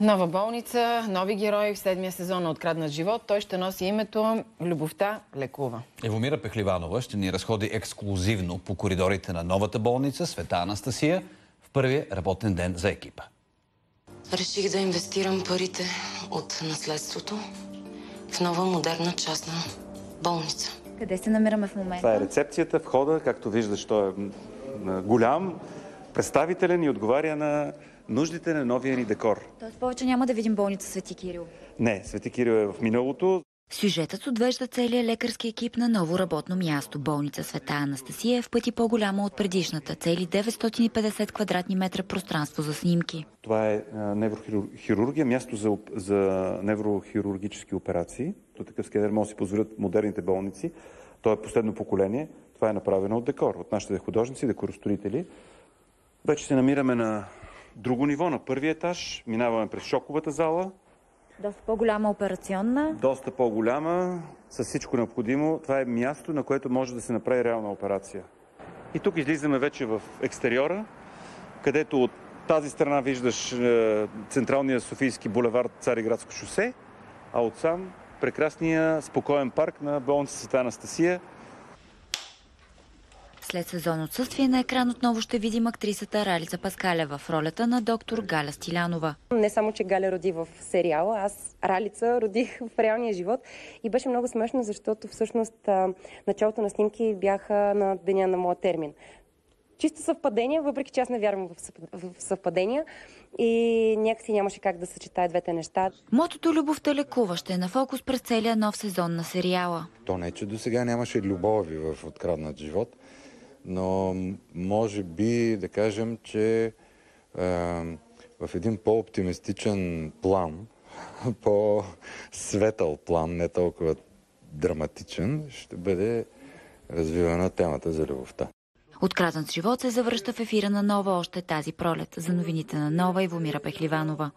Нова болница, нови герои в 7-я сезон на Откраднат живот. Той ще носи името "Любовта лекува". Евомира Пехливанова ще ни разходи ексклузивно по коридорите на новата болница "Света Анастасия" в първия работен ден за екипа. Реших да инвестирам парите от наследството в нова модерна частна болница. Къде се намираме в момента? Това е рецепцията, входа, както виждаш, той е голям, представителен и отговаря на нуждите на новия ни декор. Тоест повече няма да видим болница Свети Кирил? Не, Свети Кирил е в миналото. Сюжетът отвежда целия лекарски екип на ново работно място. Болница Света Анастасия е в пъти по-голяма от предишната. Цели 950 квадратни метра пространство за снимки. Това е неврохирургия, място за неврохирургически операции. До такъв скенер може да си позволят модерните болници. То е последно поколение. Това е направено от декор, от нашите художници, декоростроители. Вече се намираме на друго ниво, на първи етаж. Минаваме през шоковата зала. Доста по-голяма операционна. Доста по-голяма, с всичко необходимо. Това е място, на което може да се направи реална операция. И тук излизаме вече в екстериора, където от тази страна виждаш централния Софийски булевард Цариградско шосе, а отсам прекрасния спокоен парк на болница Света Анастасия. След сезон отсъствие на екран отново ще видим актрисата Ралица Паскалева в ролята на доктор Галя Стилянова. Не само, че Галя роди в сериала, аз Ралица родих в реалния живот и беше много смешно, защото всъщност началото на снимки бяха на деня на моя термин. Чисто съвпадение, въпреки че аз не вярвам в съвпадения и някакси нямаше как да съчетая двете неща. Мотото "Любовта лекува" ще е на фокус през целия нов сезон на сериала. То не е, че до сега нямаше любови в Откраднат живот, но може би да кажем, че в един по-оптимистичен план, по-светъл план, не толкова драматичен, ще бъде развивана темата за любовта. Откраднат живот се завръща в ефира на Нова още тази пролет. За новините на Нова, Евомира Пехливанова.